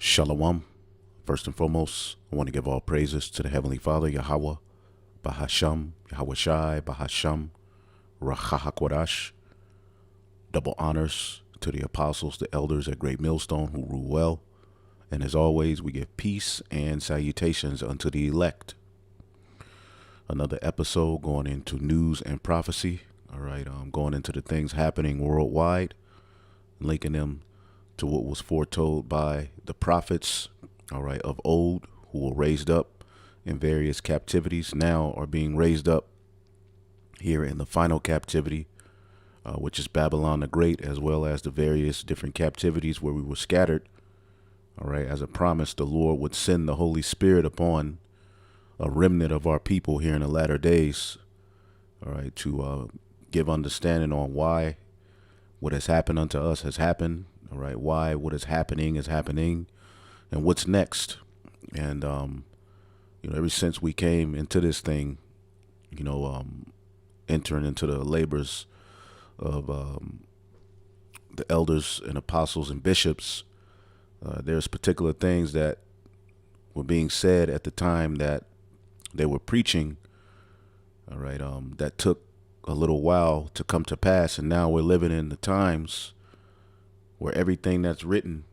Shalom. First and foremost, I want to give all praises to the Heavenly Father, Yahweh, Bahasham, Yahweh Shai, Bahasham, Rachahakwadash. Double honors to the apostles, the elders at Great Millstone who rule well. And as always, we give peace and salutations unto the elect. Another episode going into news and prophecy. All right, going into the things happening worldwide, linking them to what was foretold by the prophets, all right, of old, who were raised up in various captivities, now are being raised up here in the final captivity, which is Babylon the Great, as well as the various different captivities where we were scattered. All right, as a promise, the Lord would send the Holy Spirit upon a remnant of our people here in the latter days, all right, to give understanding on why what has happened unto us has happened, all right, why what is happening, and what's next. And, ever since we came into this thing, entering into the labors of the elders and apostles and bishops, there's particular things that were being said at the time that they were preaching, all right, that took a little while to come to pass. And now we're living in the times where everything that's written,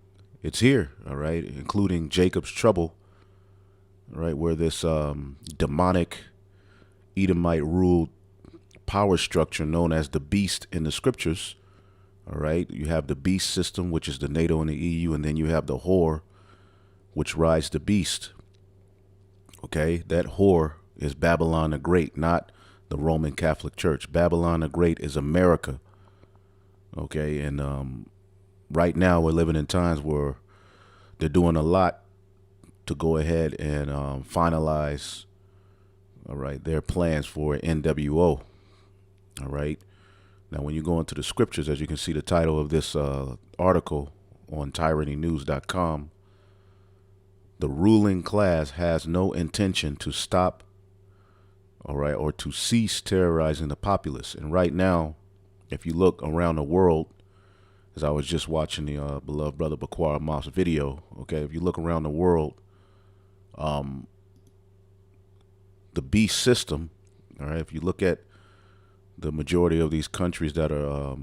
it's here, all right, including Jacob's trouble, all right, where this demonic Edomite ruled power structure known as the beast in the scriptures, all right, you have the beast system, which is the NATO and the EU, and then you have the whore, which rides the beast. Okay, that whore is Babylon the Great, not the Roman Catholic Church. Babylon the Great is America. Okay, and right now we're living in times where they're doing a lot to go ahead and finalize, all right, their plans for NWO. All right. Now, when you go into the scriptures, as you can see, the title of this article on tyrannynews.com, the ruling class has no intention to stop, all right, or to cease terrorizing the populace. And right now, if you look around the world, as I was just watching the beloved brother Bakwar Moss video, okay, if you look around the world, the beast system, all right, if you look at the majority of these countries that are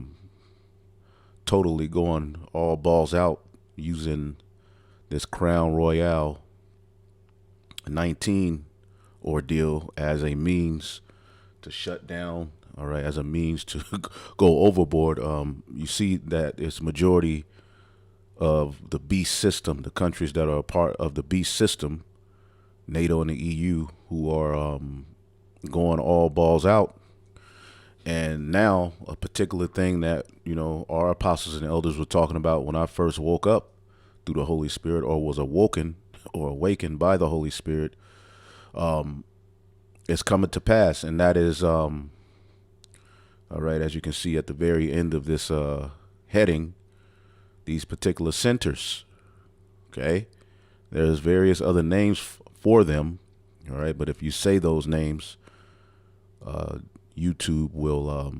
totally going all balls out using this Crown Royale 19 ordeal as a means to shut down, all right, as a means to go overboard, you see that it's majority of the beast system, the countries that are a part of the beast system, NATO and the EU, who are going all balls out. And now a particular thing that, our apostles and elders were talking about when I first woke up through the Holy Spirit, or was awoken or awakened by the Holy Spirit, is coming to pass. And that is, all right, as you can see at the very end of this heading, these particular centers, okay, there's various other names for them, all right, but if you say those names, YouTube will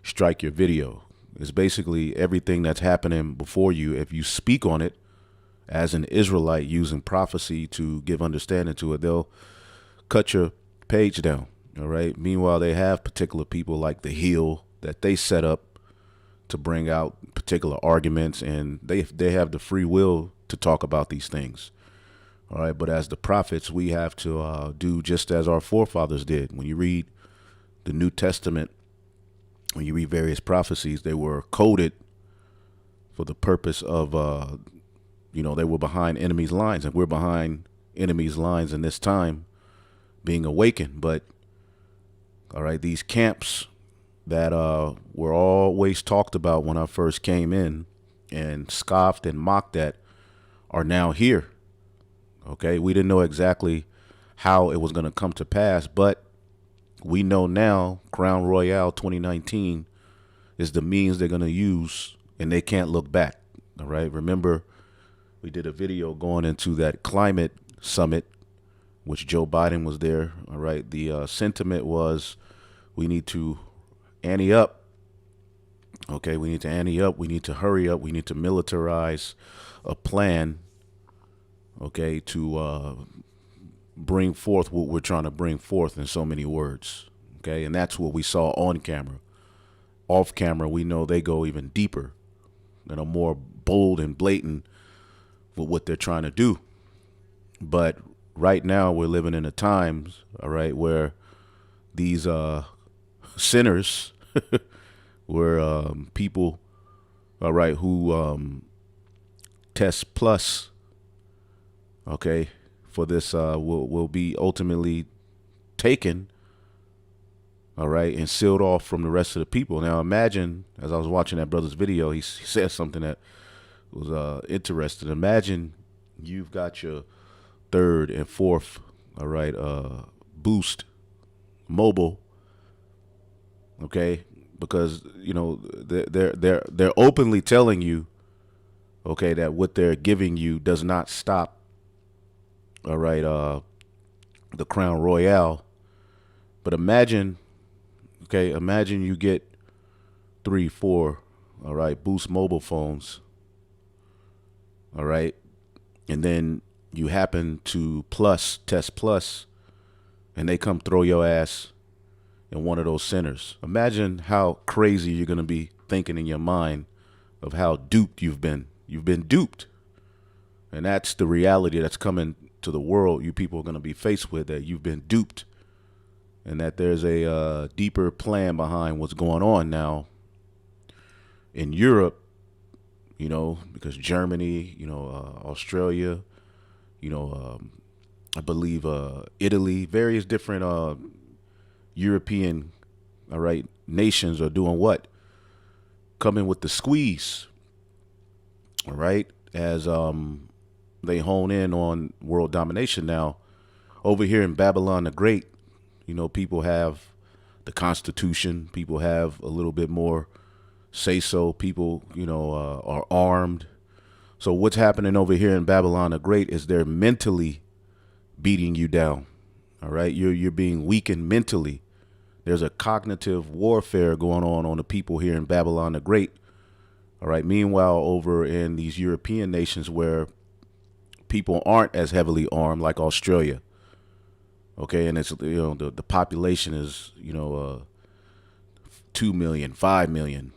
strike your video. It's basically everything that's happening before you. If you speak on it as an Israelite using prophecy to give understanding to it, they'll cut your page down. All right. Meanwhile, they have particular people like the Hill that they set up to bring out particular arguments, and they have the free will to talk about these things. All right. But as the prophets, we have to do just as our forefathers did. When you read the New Testament, when you read various prophecies, they were coded for the purpose of, they were behind enemies' lines, and we're behind enemies' lines in this time being awakened. But, all right, these camps that were always talked about when I first came in and scoffed and mocked at are now here. Okay, we didn't know exactly how it was going to come to pass, but we know now Crown Royale 2019 is the means they're going to use, and they can't look back. All right. Remember, we did a video going into that climate summit, which Joe Biden was there. All right. The sentiment was we need to ante up. Okay. We need to ante up. We need to hurry up. We need to militarize a plan okay, to bring forth what we're trying to bring forth in so many words. Okay, and that's what we saw on camera. Off camera, we know they go even deeper and are more bold and blatant with what they're trying to do. But right now, we're living in a times, all right, where these sinners where people, all right, who test plus, okay, for this will be ultimately taken, all right, and sealed off from the rest of the people. Now imagine, as I was watching that brother's video, he said something that was interesting. Imagine you've got your third and fourth, all right, boost mobile, okay, because you know they're openly telling you, okay, that what they're giving you does not stop, all right, the Crown Royale. But imagine, okay, imagine you get 3, 4, all right, Boost mobile phones, all right, and then you happen to test plus, and they come throw your ass in one of those centers. Imagine how crazy you're gonna be thinking in your mind of how duped you've been. You've been duped, and that's the reality that's coming to the world. You people are gonna be faced with that. You've been duped, and that there's a deeper plan behind what's going on now in Europe, you know, because Germany, you know, Australia, you know, I believe Italy, various different European, all right, nations are doing what? Coming with the squeeze, all right, as they hone in on world domination. Now, over here in Babylon the Great, you know, people have the Constitution. People have a little bit more say so. People, you know, are armed. So what's happening over here in Babylon the Great is they're mentally beating you down. All right, you're being weakened mentally. There's a cognitive warfare going on the people here in Babylon the Great. All right. Meanwhile, over in these European nations where people aren't as heavily armed, like Australia. Okay, and it's, you know, the population is, you know, 2 million, 5 million.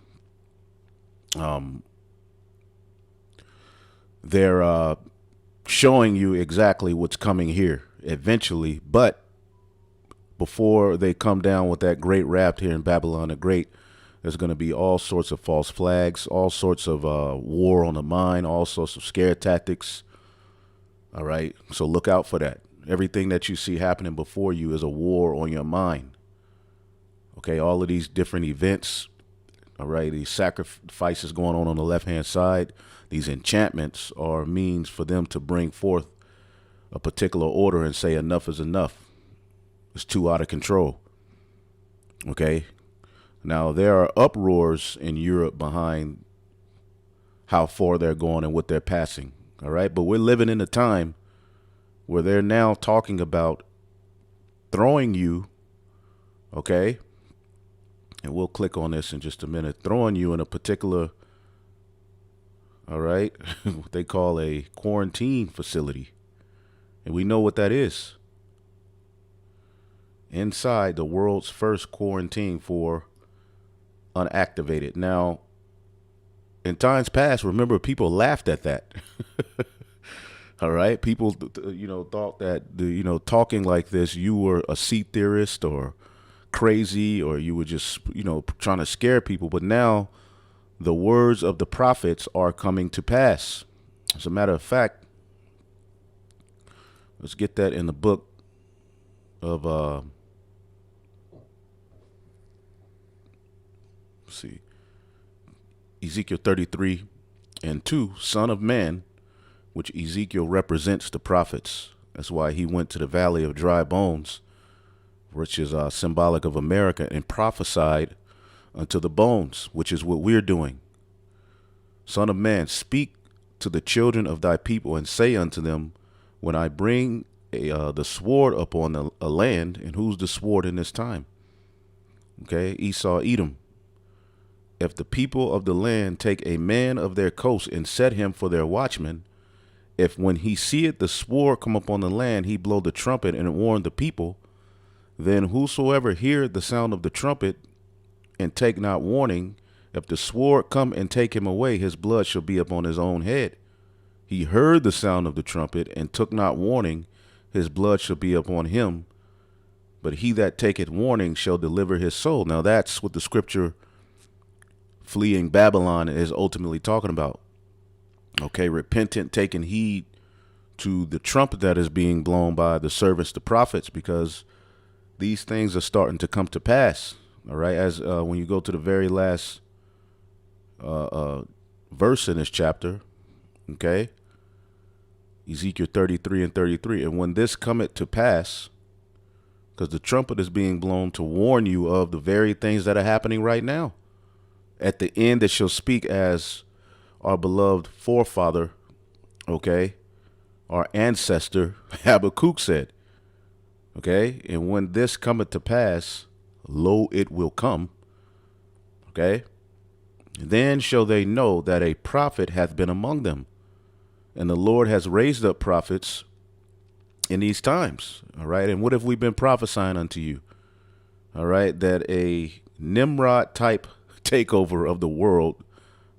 They're showing you exactly what's coming here eventually, but before they come down with that great raft here in Babylon the Great, there's going to be all sorts of false flags, all sorts of war on the mind, all sorts of scare tactics. All right, so look out for that. Everything that you see happening before you is a war on your mind. Okay, all of these different events, all right, these sacrifices going on the left-hand side, these enchantments are means for them to bring forth a particular order and say enough is enough. It's too out of control. Okay, now there are uproars in Europe behind how far they're going and what they're passing. All right, but we're living in a time where they're now talking about throwing you, okay, and we'll click on this in just a minute, throwing you in a particular, all right, what they call a quarantine facility. And we know what that is. Inside the world's first quarantine for unactivated. Now, in times past, remember, people laughed at that. All right. People, you know, thought that, you know, talking like this, you were a seed theorist or crazy, or you were just, you know, trying to scare people. But now the words of the prophets are coming to pass. As a matter of fact, let's get that in the book of, let's see, Ezekiel 33:2, Son of Man, which Ezekiel represents the prophets. That's why he went to the valley of dry bones, which is symbolic of America, and prophesied unto the bones, which is what we're doing. Son of man, speak to the children of thy people and say unto them, when I bring the sword upon a land, and who's the sword in this time? Okay, Esau, Edom. If the people of the land take a man of their coast and set him for their watchman, if when he seeth the sword come upon the land, he blow the trumpet and warn the people, then whosoever heareth the sound of the trumpet and take not warning, if the sword come and take him away, his blood shall be upon his own head. He heard the sound of the trumpet and took not warning, his blood shall be upon him. But he that taketh warning shall deliver his soul. Now that's what the scripture fleeing Babylon is ultimately talking about. Okay, repentant, taking heed to the trumpet that is being blown by the servants, the prophets, because these things are starting to come to pass. All right, as when you go to the very last verse in this chapter, okay, Ezekiel 33 and 33, and when this cometh to pass, because the trumpet is being blown to warn you of the very things that are happening right now. At the end, it shall speak as our beloved forefather, okay, our ancestor Habakkuk said, okay, and when this cometh to pass, lo, it will come, okay, then shall they know that a prophet hath been among them, and the Lord has raised up prophets in these times, all right. And what have we been prophesying unto you? All right, that a Nimrod type takeover of the world,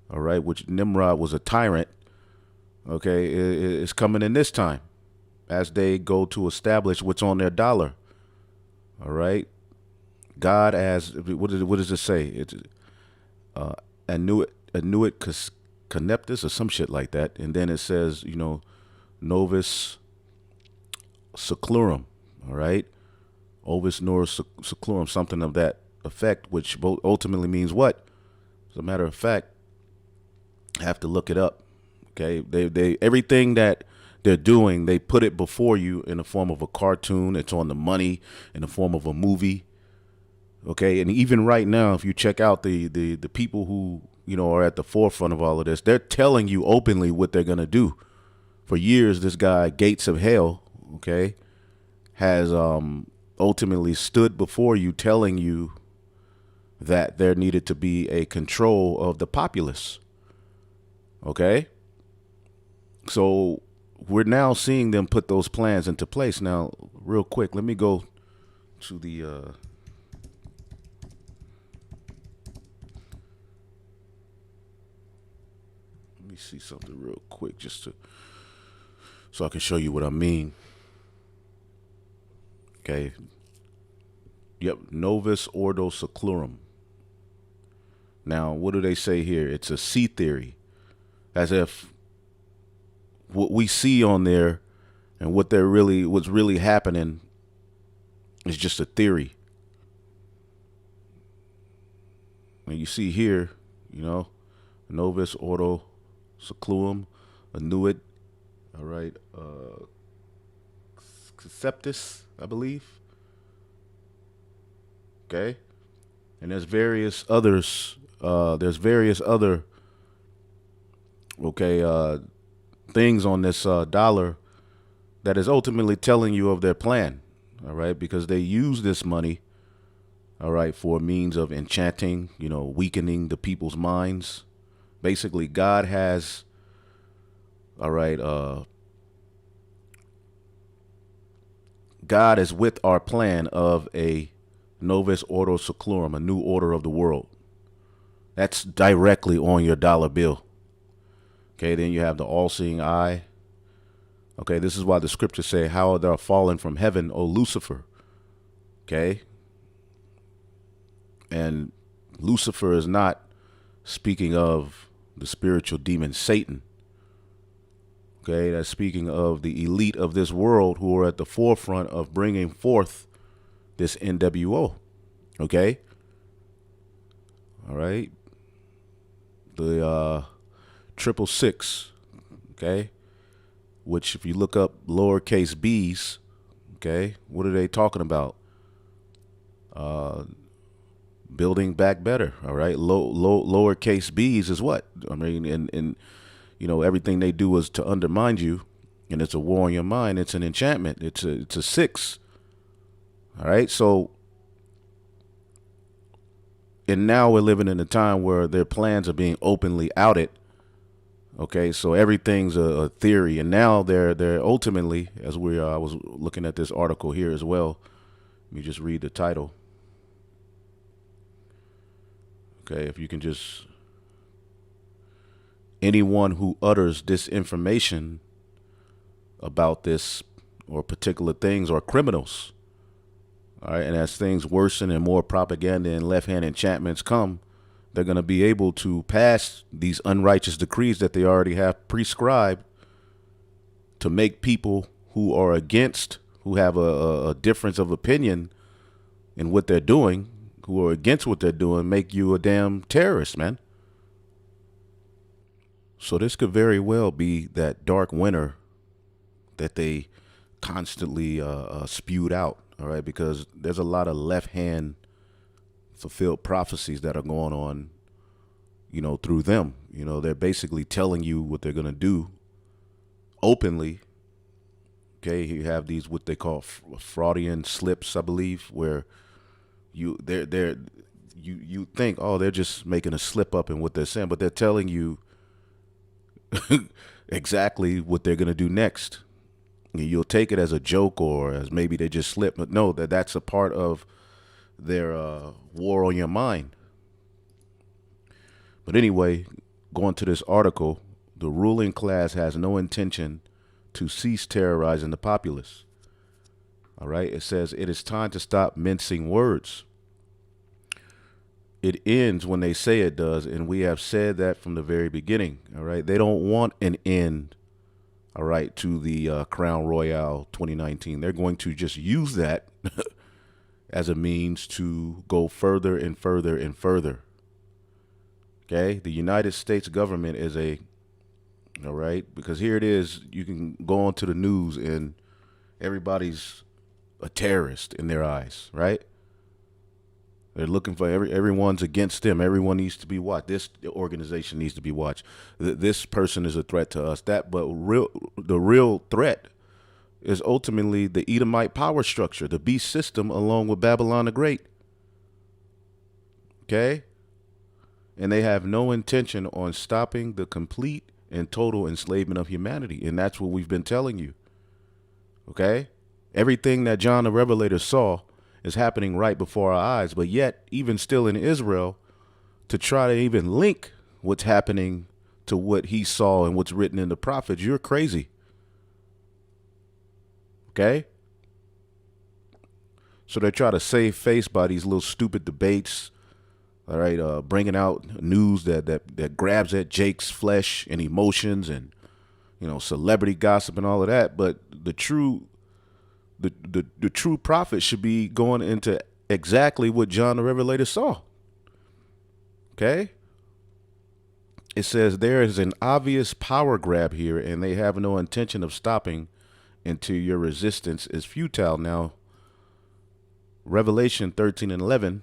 all right, which Nimrod was a tyrant, okay, is coming in this time as they go to establish what's on their dollar, all right. God as, what does it say? It's Annuit Conneptus or some shit like that. And then it says, you know, Novus Seclorum, all right? Ovis Norus Seclorum, something of that effect, which ultimately means what? As a matter of fact, I have to look it up, okay? They everything that they're doing, they put it before you in the form of a cartoon. It's on the money in the form of a movie, okay? And even right now, if you check out the people who, you know, are at the forefront of all of this, they're telling you openly what they're going to do. For years, this guy, Gates of Hell, okay, has ultimately stood before you telling you that there needed to be a control of the populace. Okay? So we're now seeing them put those plans into place. Now, real quick, let me go to the let me see something real quick just to so I can show you what I mean. Okay. Yep, Novus Ordo Seclorum. Now, what do they say here? It's a sea theory, as if what we see on there and what's really happening is just a theory. And you see here, you know, Novus Ordo Seclorum, Annuit, all right, Conceptus, I believe. Okay, and there's various others. There's various other things on this dollar that is ultimately telling you of their plan. All right, because they use this money, all right, for means of enchanting, you know, weakening the people's minds. Basically, God has, all right, God is with our plan of a Novus Ordo Seclorum, a new order of the world. That's directly on your dollar bill. Okay, then you have the all-seeing eye. Okay, this is why the scriptures say, how thou fallen from heaven, O Lucifer. Okay, and Lucifer is not speaking of the spiritual demon Satan. Okay, that's speaking of the elite of this world who are at the forefront of bringing forth this NWO. Okay, all right, the 666. Okay, which if you look up lowercase b's, okay, what are they talking about? Building back better. All right, lowercase b's is what I mean, and you know, everything they do is to undermine you, and it's a war on your mind. It's an enchantment. It's a 6. All right, so and now we're living in a time where their plans are being openly outed. Okay, so everything's a theory, and now they're ultimately, as we I was looking at this article here as well. Let me just read the title. Okay, if you can just anyone who utters disinformation about this or particular things are criminals. All right, and as things worsen and more propaganda and left-hand enchantments come, they're going to be able to pass these unrighteous decrees that they already have prescribed to make people who are against, who have a difference of opinion in what they're doing, who are against what they're doing, make you a damn terrorist, man. So this could very well be that dark winter that they constantly spewed out, all right? Because there's a lot of left-hand fulfilled prophecies that are going on, through them. They're basically telling you what they're going to do openly. Okay, you have these what they call Freudian slips, I believe, where you think, oh, they're just making a slip up in what they're saying, but they're telling you exactly what they're going to do next. You'll take it as a joke or as maybe they just slipped, but no, that's a part of their war on your mind. But anyway, going to this article, the ruling class has no intention to cease terrorizing the populace. All right, it says it is time to stop mincing words. It ends when they say it does, and we have said that from the very beginning. All right, they don't want an end. All right, to the Crown Royale 2019. They're going to just use that as a means to go further and further and further. Okay, the United States government is all right, because here it is, you can go onto the news and everybody's a terrorist in their eyes, right? They're looking for everyone's against them. Everyone needs to be watched. This organization needs to be watched. This person is a threat to us. The real threat is ultimately the Edomite power structure, the beast system, along with Babylon the Great. Okay? And they have no intention on stopping the complete and total enslavement of humanity. And that's what we've been telling you. Okay? Everything that John the Revelator saw is happening right before our eyes. But yet, even still in Israel, to try to even link what's happening to what he saw and what's written in the prophets, you're crazy. Okay? So they try to save face by these little stupid debates. All right, bringing out news that grabs at Jake's flesh and emotions, and celebrity gossip and all of that. But the true prophet should be going into exactly what John the Revelator saw. Okay? It says there is an obvious power grab here, and they have no intention of stopping until your resistance is futile. Now, Revelation 13 and 11,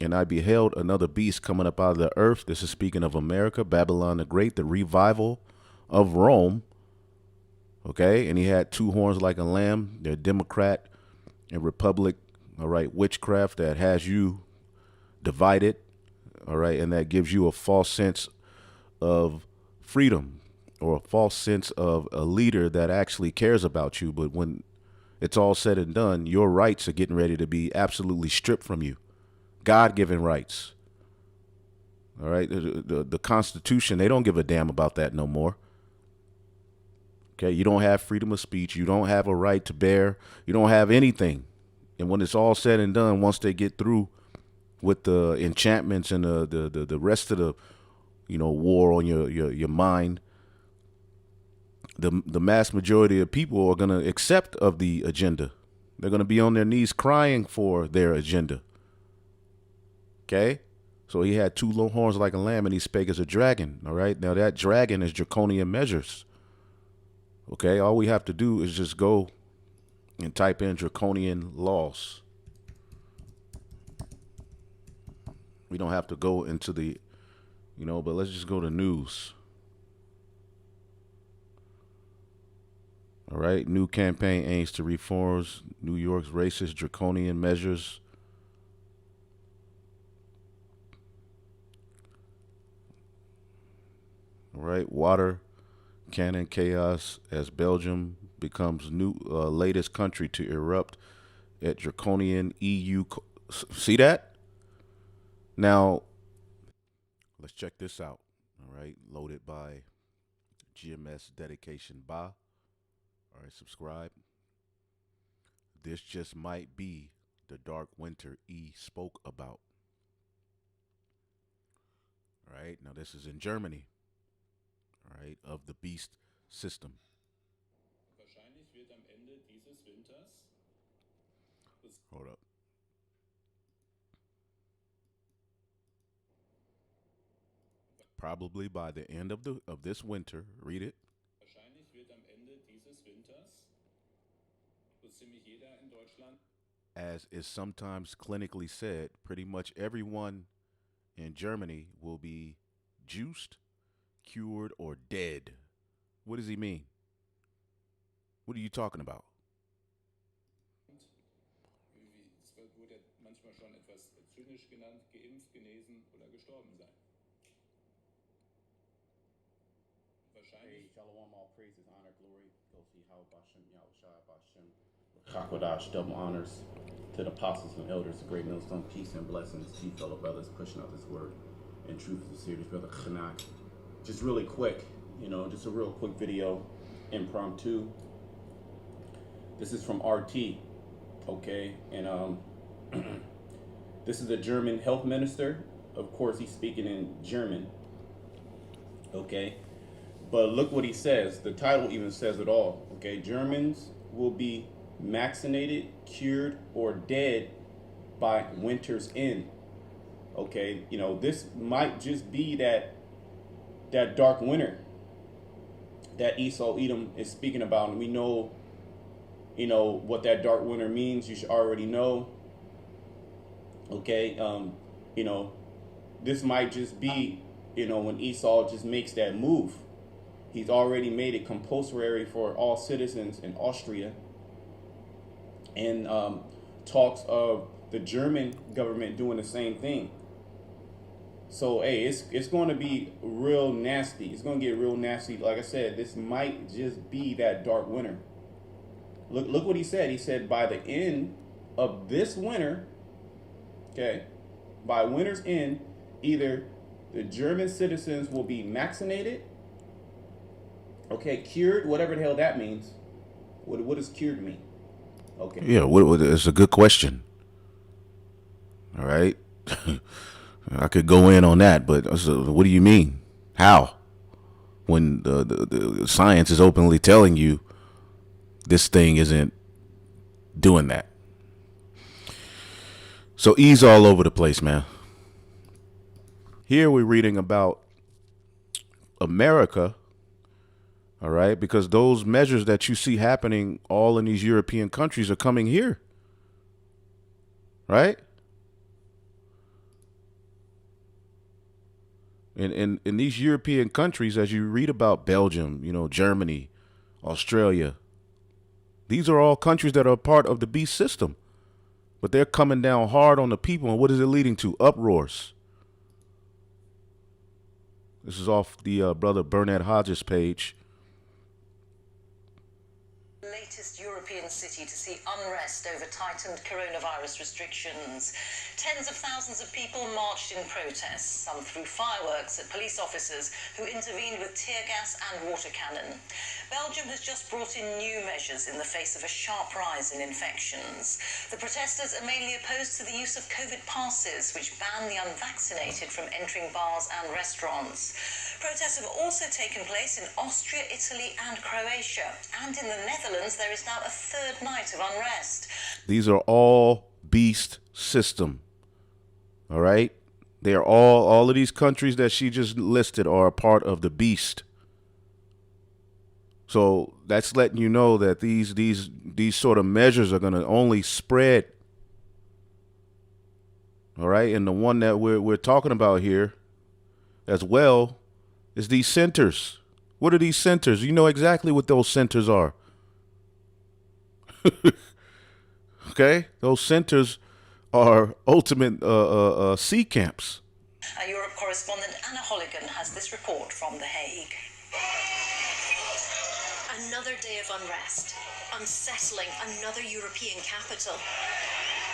and I beheld another beast coming up out of the earth. This is speaking of America, Babylon the Great, the revival of Rome. Okay, and he had two horns like a lamb. They're Democrat and Republic, all right, witchcraft that has you divided, all right, and that gives you a false sense of freedom or a false sense of a leader that actually cares about you. But when it's all said and done, your rights are getting ready to be absolutely stripped from you. God-given rights. All right, the Constitution, they don't give a damn about that no more. Okay, you don't have freedom of speech. You don't have a right to bear. You don't have anything. And when it's all said and done, once they get through with the enchantments and the rest of the war on your mind, the mass majority of people are going to accept of the agenda. They're going to be on their knees crying for their agenda. Okay? So he had two horns like a lamb, and he spake as a dragon. All right? Now that dragon is draconian measures. Okay? All we have to do is just go and type in draconian laws. We don't have to go into the, but let's just go to news. All right? New campaign aims to reforms New York's racist draconian measures. All right? Water Canon chaos as Belgium becomes new latest country to erupt at draconian EU. See that? Now, let's check this out. All right, loaded by GMS Dedication Ba. All right, subscribe. This just might be the dark winter E spoke about. All right, now this is in Germany. All right, of the beast system. Hold up. Probably by the end of this winter, read it. As is sometimes clinically said, pretty much everyone in Germany will be juiced, cured, or dead. What does he mean? What are you talking about? Shalom, all praises, honor, glory, go to Yahweh Bashem, Yahweh Bashem. Chakodash, double honors to the apostles and elders, the great millstone, peace and blessings to you fellow brothers pushing out this word and truth is the series, brother Chanak. Just really quick, just a real quick video, impromptu. This is from RT, okay? And this is a German health minister. Of course, he's speaking in German, okay? But look what he says. The title even says it all. Okay, Germans will be vaccinated, cured, or dead by winter's end. Okay, this might just be that dark winter that Esau Edom is speaking about, and we know, what that dark winter means. You should already know. Okay, this might just be, when Esau just makes that move. He's already made it compulsory for all citizens in Austria, and talks of the German government doing the same thing. So, hey, it's going to be real nasty. It's going to get real nasty. Like I said, this might just be that dark winter. Look what he said. He said by the end of this winter, okay, by winter's end, either the German citizens will be vaccinated, okay, cured, whatever the hell that means. What does cured mean? Okay. Yeah, it's a good question. All right. I could go in on that, but what do you mean? How? When the science is openly telling you this thing isn't doing that. So E's all over the place, man. Here we're reading about America, all right, because those measures that you see happening all in these European countries are coming here, right? In these European countries, as you read about Belgium, Germany, Australia, these are all countries that are part of the beast system. But they're coming down hard on the people. And what is it leading to? Uproars. This is off the brother Bernard Hodges page. Latest European city to see unrest over tightened coronavirus restrictions. Tens of thousands of people marched in protest. Some threw fireworks at police officers who intervened with tear gas and water cannon. Belgium has just brought in new measures in the face of a sharp rise in infections. The protesters are mainly opposed to the use of COVID passes, which ban the unvaccinated from entering bars and restaurants. Protests have also taken place in Austria, Italy and Croatia. And in the Netherlands, there is now a third night of unrest. These are all beast system. All right? They are all of these countries that she just listed are a part of the beast. So that's letting you know that these sort of measures are going to only spread. All right? And the one that we're talking about here as well is these centers. What are these centers? You know exactly what those centers are. Okay? Those centers are ultimate sea camps. Our Europe correspondent Anna Holligan has this report from The Hague. Another day of unrest, unsettling another European capital.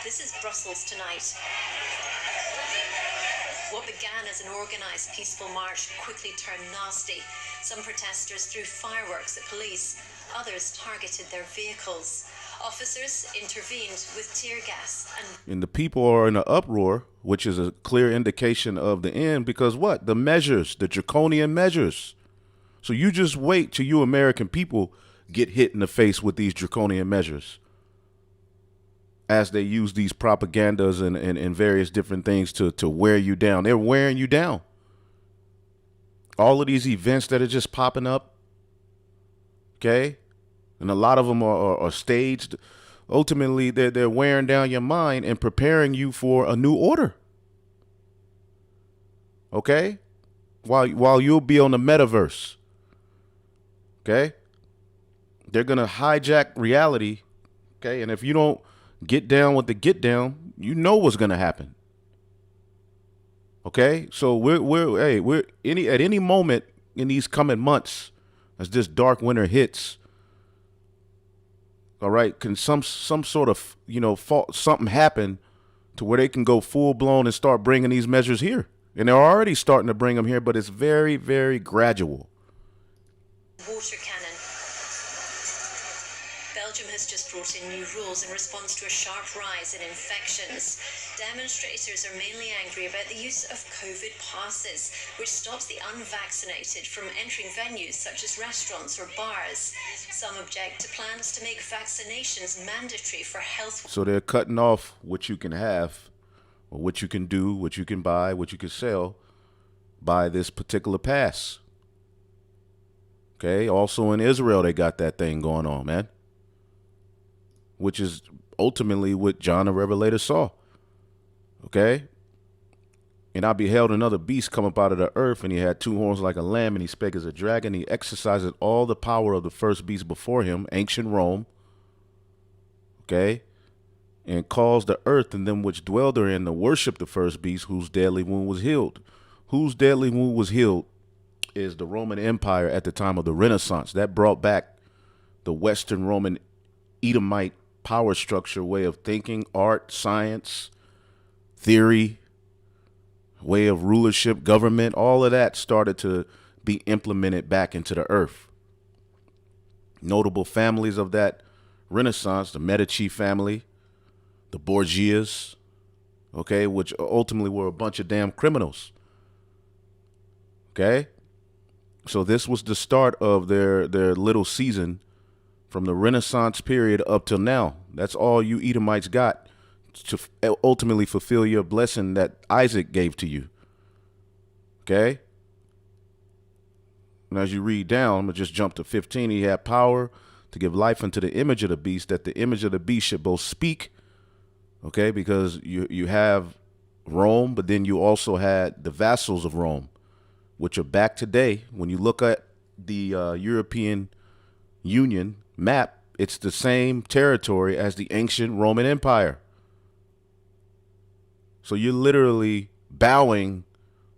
This is Brussels tonight. What began as an organised peaceful march quickly turned nasty. Some protesters threw fireworks at police. Others targeted their vehicles. Officers intervened with tear gas and the people are in an uproar, which is a clear indication of the end, because what? The measures, the draconian measures. So you just wait till you American people get hit in the face with these draconian measures as they use these propagandas and various different things to wear you down. They're wearing you down. All of these events that are just popping up, okay? And a lot of them are staged. Ultimately, they're wearing down your mind and preparing you for a new order. Okay? While you'll be on the metaverse. Okay? They're going to hijack reality. Okay? And if you don't get down with the get down, you know what's going to happen. Okay? So we're at any moment in these coming months as this dark winter hits, all right, can some sort of, fault, something happen to where they can go full blown and start bringing these measures here. And they're already starting to bring them here, but it's very, very gradual. water cannon. Belgium has just brought in new rules in response to a sharp rise in infections. Demonstrators are mainly angry about the use of COVID passes, which stops the unvaccinated from entering venues such as restaurants or bars. Some object to plans to make vaccinations mandatory for health. So they're cutting off what you can have, or what you can do, what you can buy, what you can sell by this particular pass. Okay. Also in Israel, they got that thing going on, man, which is ultimately what John the Revelator saw. Okay. And I beheld another beast come up out of the earth, and he had two horns like a lamb, and he spake as a dragon. He exercised all the power of the first beast before him, ancient Rome. Okay. And caused the earth and them which dwell therein to worship the first beast, whose deadly wound was healed. Whose deadly wound was healed is the Roman Empire at the time of the Renaissance. That brought back the Western Roman Edomite power structure, way of thinking, art, science, theory, way of rulership, government. All of that started to be implemented back into the earth. Notable families of that Renaissance: the Medici family, the Borgias, okay, which ultimately were a bunch of damn criminals. Okay. So this was the start of their little season from the Renaissance period up till now. That's all you Edomites got to ultimately fulfill your blessing that Isaac gave to you. Okay. And as you read down, I'm going to just jump to 15. He had power to give life unto the image of the beast, that the image of the beast should both speak. Okay. Because you have Rome, but then you also had the vassals of Rome, which are back today. When you look at the European Union map, it's the same territory as the ancient Roman Empire. So you're literally bowing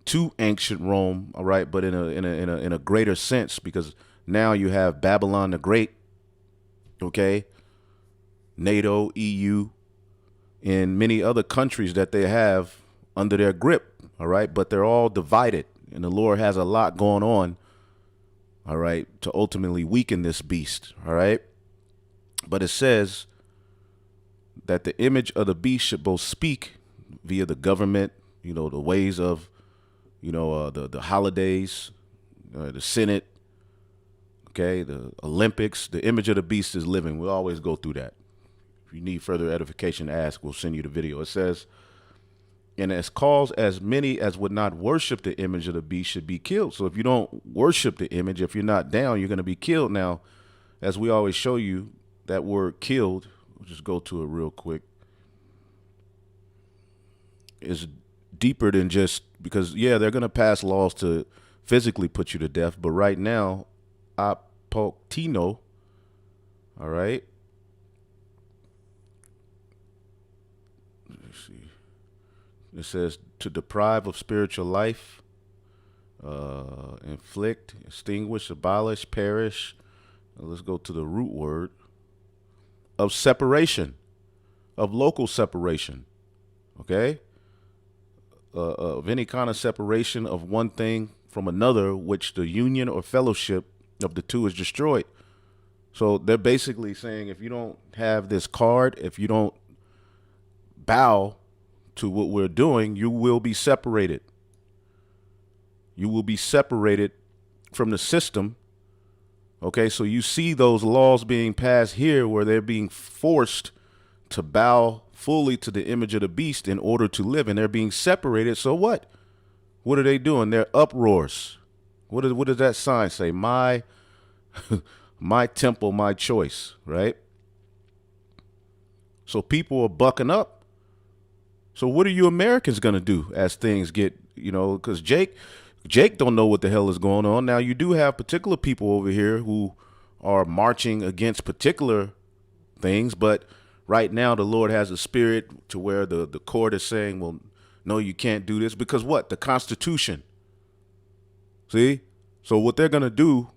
to ancient Rome, all right, but in a greater sense, because now you have Babylon the Great, okay, NATO, EU, and many other countries that they have under their grip, all right, but they're all divided. And the Lord has a lot going on, all right, to ultimately weaken this beast, all right? But it says that the image of the beast should both speak via the government, the ways of, the holidays, the Senate, okay, the Olympics. The image of the beast is living. We'll always go through that. If you need further edification, ask. We'll send you the video. It says, and as cause as many as would not worship the image of the beast should be killed. So if you don't worship the image, if you're not down, you're going to be killed. Now, as we always show you, that word killed, we'll just go to it real quick, is deeper than just because, yeah, they're going to pass laws to physically put you to death. But right now, apoctino, all right. Let's see. It says to deprive of spiritual life, inflict, extinguish, abolish, perish, let's go to the root word of separation, of local separation, okay? Of any kind of separation of one thing from another, which the union or fellowship of the two is destroyed. So they're basically saying if you don't have this card, if you don't bow to what we're doing, you will be separated. You will be separated from the system. Okay, so you see those laws being passed here where they're being forced to bow fully to the image of the beast in order to live, and they're being separated. So what? What are they doing? They're uproars. What does that sign say? My my temple, my choice, right? So people are bucking up. So what are you Americans going to do as things get, because Jake don't know what the hell is going on. Now, you do have particular people over here who are marching against particular things, but right now the Lord has a spirit to where the court is saying, well, no, you can't do this because what? The Constitution. See? So what they're going to do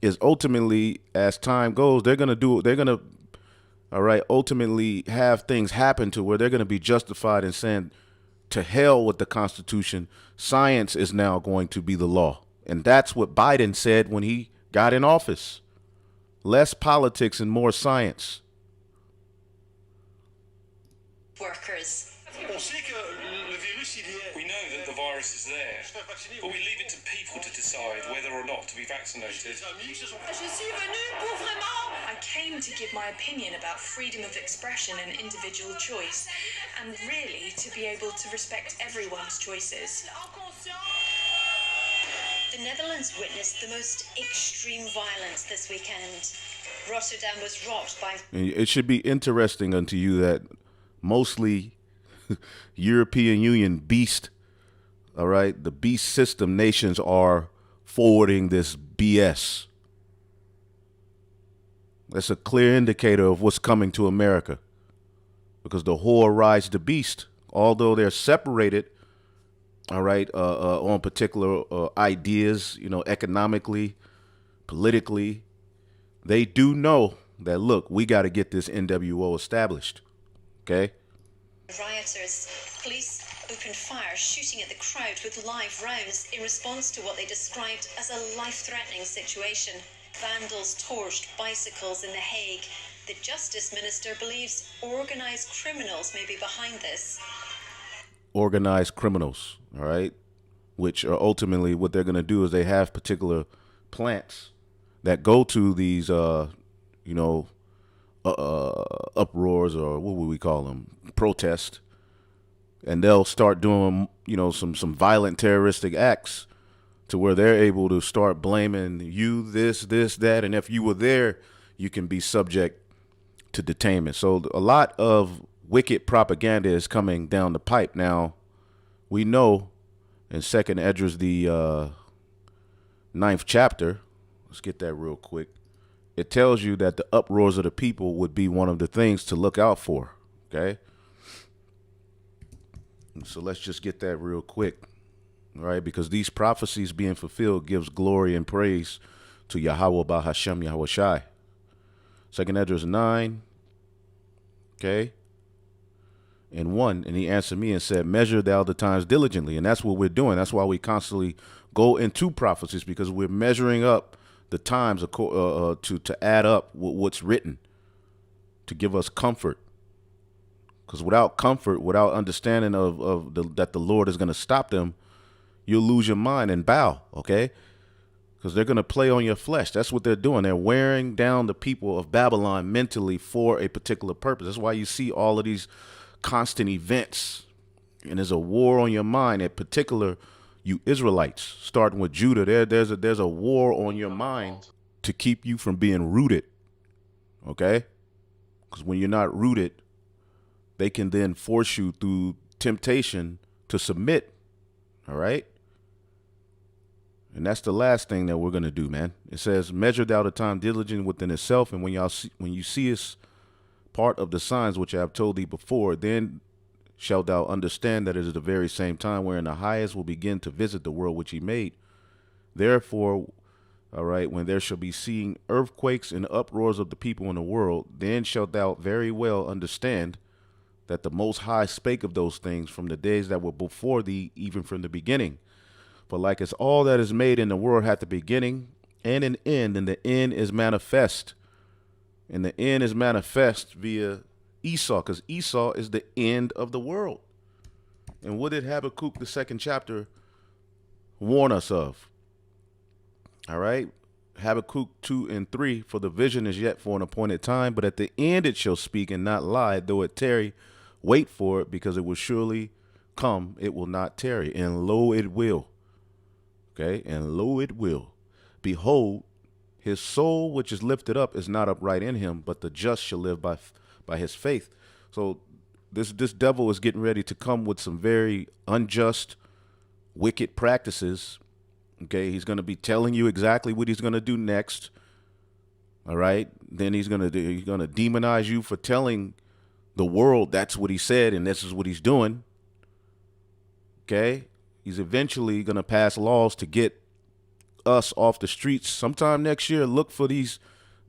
is ultimately, as time goes, ultimately have things happen to where they're going to be justified in saying, to hell with the Constitution. Science is now going to be the law. And that's what Biden said when he got in office. Less politics and more science. Workers. We know that the virus is there, but we leave it to people to decide whether or not to be vaccinated. I came to give my opinion about freedom of expression and individual choice, and really to be able to respect everyone's choices. The Netherlands witnessed the most extreme violence this weekend. Rotterdam was rocked by... It should be interesting unto you that mostly European Union beast, all right, the beast system nations are forwarding this BS. That's a clear indicator of what's coming to America, because the whore rides the beast. Although they're separated, all right, on particular ideas, economically, politically, they do know that, look, we got to get this NWO established, okay? Rioters. Police opened fire, shooting at the crowd with live rounds in response to what they described as a life-threatening situation. Vandals torched bicycles in The Hague. The Justice Minister believes organised criminals may be behind this. Organized criminals, all right, which are ultimately what they're going to do is they have particular plants that go to these, uproars, or what would we call them? Protest. And they'll start doing, some violent terroristic acts to where they're able to start blaming you, this, that. And if you were there, you can be subject to detainment. So a lot of wicked propaganda is coming down the pipe. Now, we know in 2nd Esdras, the 9th chapter, let's get that real quick. It tells you that the uproars of the people would be one of the things to look out for. Okay. So let's just get that real quick. All right. Because these prophecies being fulfilled gives glory and praise to Yahweh Bahashem Yahweh Shai. 2nd Esdras 9. Okay. And 1. And he answered me and said, measure thou the times diligently. And that's what we're doing. That's why we constantly go into prophecies, because we're measuring up the times to add up what's written, to give us comfort. Because without comfort, without understanding that the Lord is going to stop them, you'll lose your mind and bow, okay? Because they're going to play on your flesh. That's what they're doing. They're wearing down the people of Babylon mentally for a particular purpose. That's why you see all of these constant events. And there's a war on your mind, in particular, you Israelites, starting with Judah. There's a war on your mind to keep you from being rooted, okay? Because when you're not rooted, they can then force you through temptation to submit, all right? And that's the last thing that we're going to do, man. It says, measure thou the time diligent within itself, and when you see us part of the signs which I have told thee before, then shalt thou understand that it is the very same time wherein the highest will begin to visit the world which he made. Therefore, All right, when there shall be seen earthquakes and uproars of the people in the world, then shalt thou very well understand that the Most High spake of those things from the days that were before thee, even from the beginning. For like as all that is made in the world hath a beginning and an end, and the end is manifest. And the end is manifest via Esau, because Esau is the end of the world. And what did Habakkuk, the second chapter, warn us of? All right. Habakkuk 2 and 3, for the vision is yet for an appointed time, but at the end it shall speak and not lie, though it tarry, wait for it, because it will surely come, it will not tarry, and lo, it will. Okay, and lo, it will. Behold, his soul which is lifted up is not upright in him, but the just shall live by his faith. So this devil is getting ready to come with some very unjust, wicked practices. Okay, he's going to be telling you exactly what he's going to do next. All right, then he's going to demonize you for telling the world that's what he said and this is what he's doing. Okay, he's eventually going to pass laws to get us off the streets sometime next year. Look for these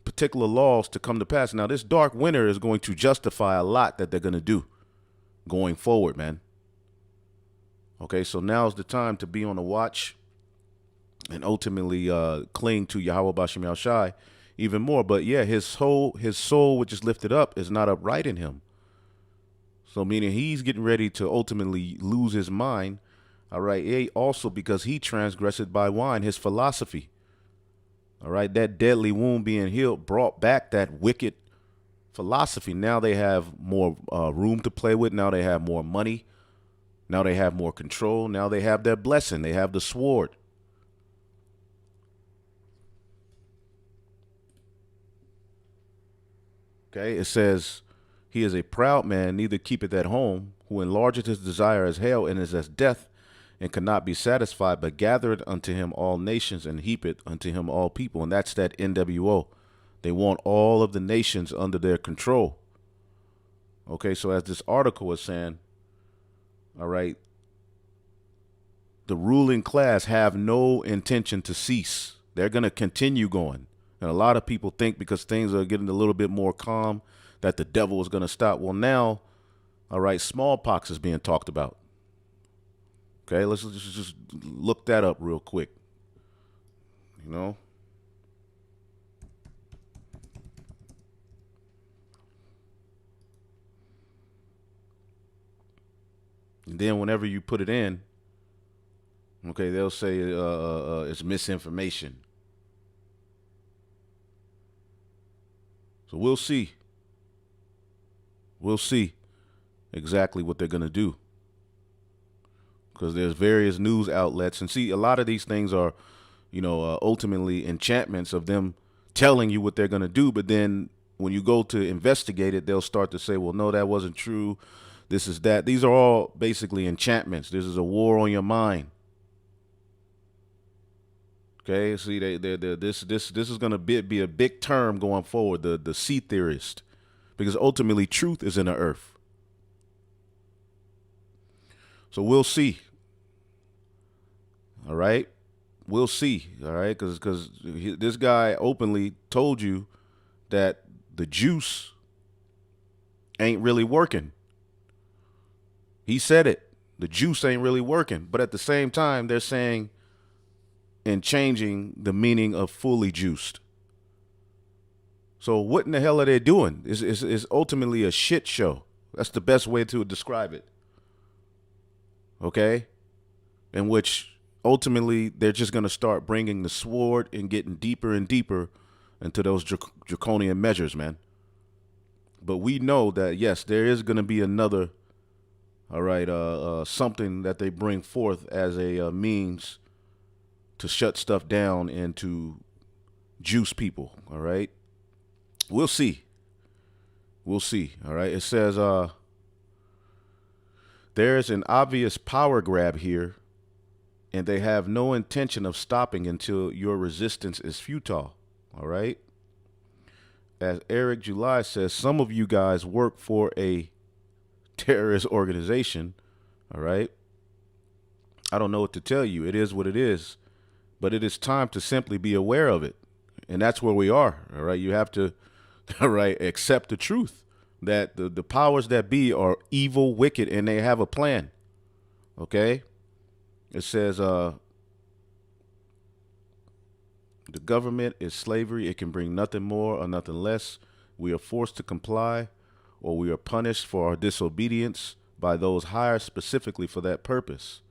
particular laws to come to pass. Now, this dark winter is going to justify a lot that they're going to do going forward, man. Okay, so now's the time to be on the watch and ultimately cling to Yahweh Bashem Yahushai even more. But yeah, his soul which is lifted up is not upright in him. So meaning he's getting ready to ultimately lose his mind. All right. Also because he transgressed by wine, his philosophy. All right. That deadly wound being healed brought back that wicked philosophy. Now they have more room to play with. Now they have more money. Now they have more control. Now they have their blessing. They have the sword. Okay, it says, he is a proud man, neither keepeth at home, who enlargeth his desire as hell, and is as death, and cannot be satisfied, but gathereth unto him all nations, and heapeth unto him all people. And that's that NWO. They want all of the nations under their control. Okay, so as this article is saying, all right, the ruling class have no intention to cease. They're going to continue going. And a lot of people think because things are getting a little bit more calm that the devil is going to stop. Well, now, all right, smallpox is being talked about. Okay, let's just look that up real quick. You know? And then whenever you put it in, okay, they'll say it's misinformation. So we'll see. We'll see exactly what they're going to do. Because there's various news outlets. And see, a lot of these things are, ultimately enchantments of them telling you what they're going to do. But then when you go to investigate it, they'll start to say, well, no, that wasn't true. This is that. These are all basically enchantments. This is a war on your mind. Okay, see, this is going to be a big term going forward, the sea theorist, because ultimately truth is in the earth. So we'll see. All right, we'll see. All right, because this guy openly told you that the juice ain't really working. He said it. The juice ain't really working, but at the same time, they're saying and changing the meaning of fully juiced. So what in the hell are they doing? It's ultimately a shit show. That's the best way to describe it. Okay? In which ultimately they're just going to start bringing the sword and getting deeper and deeper into those draconian measures, man. But we know that, yes, there is going to be another, all right, something that they bring forth as a means to shut stuff down and to juice people. All right. We'll see. We'll see. All right. It says there's an obvious power grab here, and they have no intention of stopping until your resistance is futile. All right. As Eric July says, some of you guys work for a terrorist organization. All right. I don't know what to tell you. It is what it is. but it is time to simply be aware of it. And that's where we are. All right. You have to, all right, accept the truth that the powers that be are evil, wicked, and they have a plan. Okay. It says, the government is slavery. It can bring nothing more or nothing less. We are forced to comply, or we are punished for our disobedience by those hired specifically for that purpose.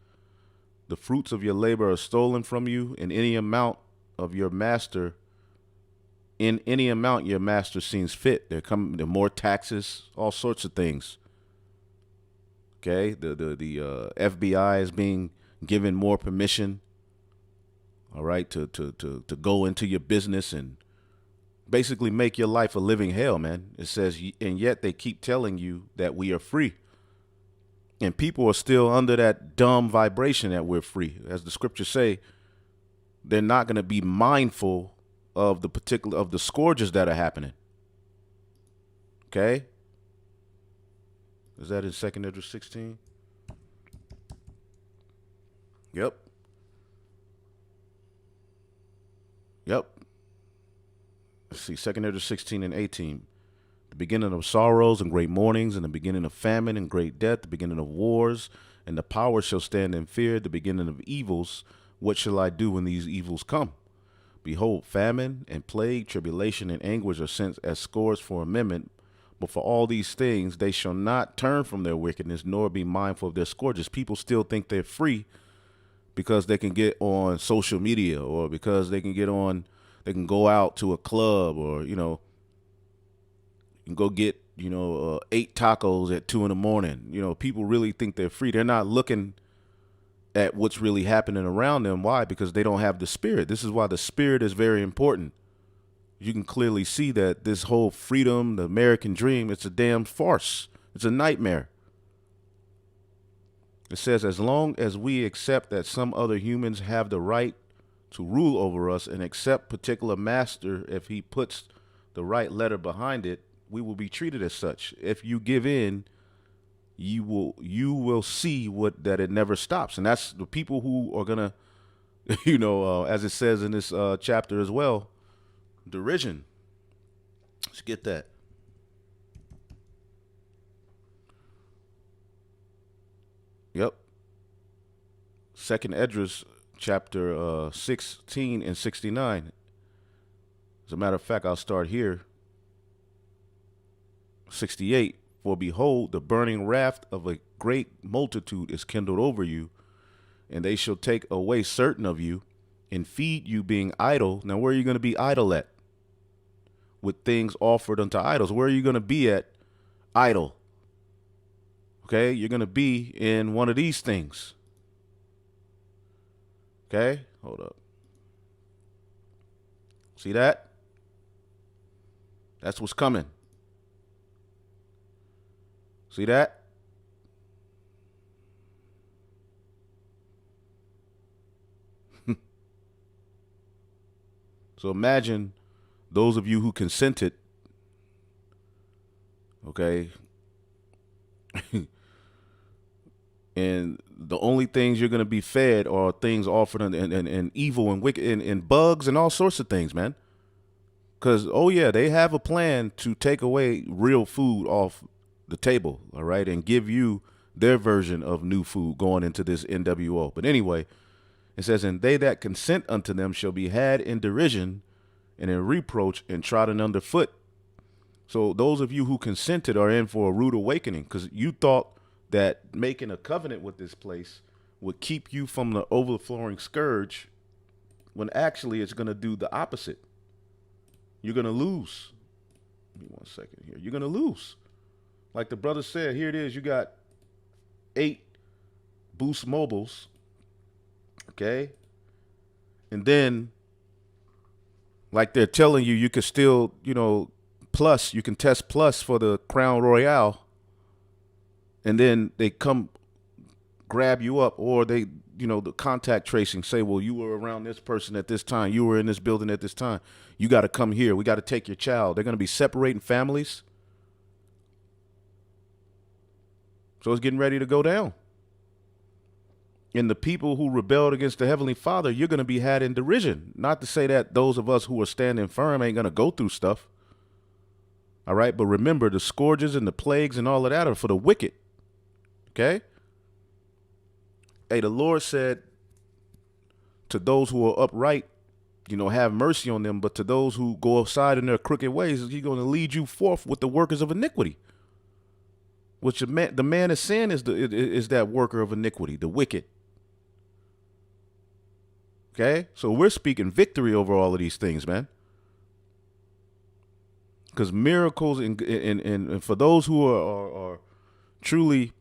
The fruits of your labor are stolen from you in any amount of your master. In any amount your master seems fit. There more taxes, all sorts of things. Okay, the FBI is being given more permission. All right, to go into your business and basically make your life a living hell, man. It says, and yet they keep telling you that we are free. And people are still under that dumb vibration that we're free. As the scriptures say, they're not going to be mindful of the scourges that are happening. Okay? Is that in 2nd Esdras 16? Yep. Let's see, 2nd Esdras 16 and 18. The beginning of sorrows and great mournings, and the beginning of famine and great death, the beginning of wars, and the power shall stand in fear, the beginning of evils. What shall I do when these evils come? Behold, famine and plague, tribulation and anguish are sent as scores for a moment. But for all these things, they shall not turn from their wickedness, nor be mindful of their scourges. People still think they're free because they can get on social media, or because they can go out to a club, or, you can go get, 8 tacos at 2 a.m. People really think they're free. They're not looking at what's really happening around them. Why? Because they don't have the spirit. This is why the spirit is very important. You can clearly see that this whole freedom, the American dream, it's a damn farce. It's a nightmare. It says, as long as we accept that some other humans have the right to rule over us and accept particular master, if he puts the right letter behind it, we will be treated as such. If you give in, you will see that it never stops. And that's the people who are gonna, as it says in this chapter as well, derision. Let's get that. Yep. 2nd Esdras chapter 16 and 69. As a matter of fact, I'll start here. 68. For behold, the burning wrath of a great multitude is kindled over you, and they shall take away certain of you, and feed you being idle. Now, where are you going to be idle at? With things offered unto idols. Where are you going to be at idle? Okay, you're going to be in one of these things. Okay, hold up. See that? That's what's coming. See that? So imagine those of you who consented, okay, and the only things you're going to be fed are things offered and evil and wicked and bugs and all sorts of things, man. Because, oh, yeah, they have a plan to take away real food off the table, all right, and give you their version of new food going into this NWO. But anyway, it says, and they that consent unto them shall be had in derision and in reproach and trodden underfoot. So those of you who consented are in for a rude awakening, because you thought that making a covenant with this place would keep you from the overflowing scourge, when actually it's going to do the opposite. You're going to lose. Give me 1 second here. You're going to lose. Like the brother said, here it is. You got 8 Boost Mobiles. Okay. And then, like they're telling you, you could still, plus, you can test plus for the Crown Royale. And then they come grab you up, or they, the contact tracing, say, well, you were around this person at this time. You were in this building at this time. You got to come here. We got to take your child. They're going to be separating families. So it's getting ready to go down. And the people who rebelled against the Heavenly Father, you're going to be had in derision. Not to say that those of us who are standing firm ain't going to go through stuff. All right. But remember, the scourges and the plagues and all of that are for the wicked. Okay. Hey, the Lord said to those who are upright, have mercy on them. But to those who go aside in their crooked ways, He's going to lead you forth with the workers of iniquity. Which the man of sin is that worker of iniquity, the wicked. Okay, so we're speaking victory over all of these things, man. Because miracles and for those who are truly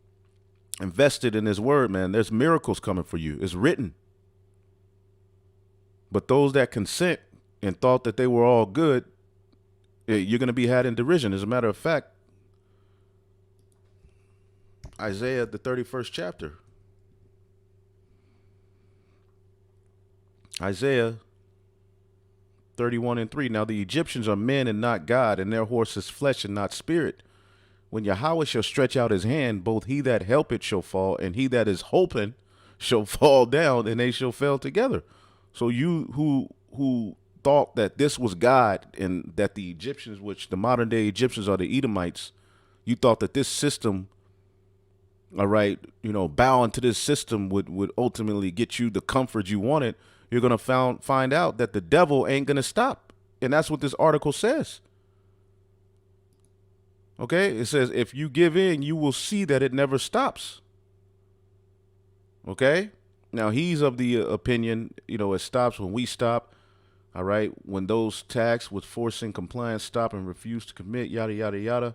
invested in His word, man, there's miracles coming for you. It's written. But those that consent and thought that they were all good, you're going to be had in derision. As a matter of fact, Isaiah, the 31st chapter. Isaiah 31:3. Now the Egyptians are men and not God, and their horse is flesh and not spirit. When Yahweh shall stretch out His hand, both he that helpeth shall fall, and he that is hoping shall fall down, and they shall fail together. So you who thought that this was God and that the Egyptians, which the modern day Egyptians are the Edomites, you thought that this system, all right, bowing to this system would ultimately get you the comfort you wanted. You're going to find out that the devil ain't going to stop. And that's what this article says. Okay, it says, if you give in, you will see that it never stops. Okay, now he's of the opinion, it stops when we stop. All right, when those taxed with forcing compliance stop and refuse to commit, yada, yada, yada.